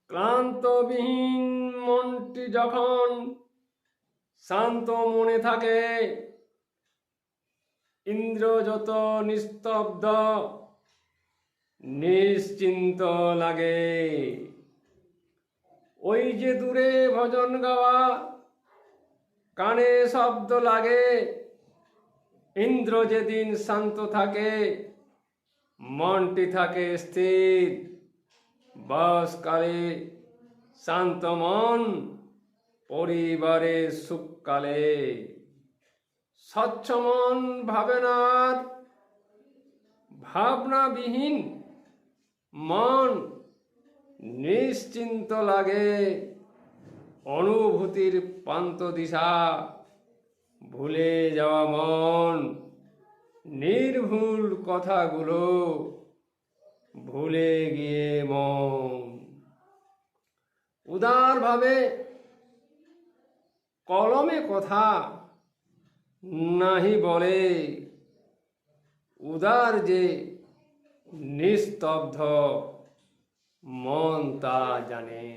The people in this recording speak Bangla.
ক্লান্তবিহীন মনটি যখন শান্ত মনে থাকে, ইন্দ্র যত নিস্তব্ধ নিশ্চিন্ত লাগে। ওই যে দূরে ভজন গাওয়া, কানে শব্দ লাগে, ইন্দ্র যেদিন শান্ত থাকে, মনটি থাকে স্থির। বয়সকালে শান্ত মন, পরিবারে সুখকালে। স্বচ্ছ মন ভাবনার ভাবনাবিহীন মন নিশ্চিন্ত লাগে। অনুভূতির পান্ত দিশা ভুলে যাওয়া মন, নির্ভুল কথাগুলো ভুলে গিয়ে মন উদারভাবে কলমে কথা নাহি বলে, উদার যে নিস্তব্ধ মন তা জানে।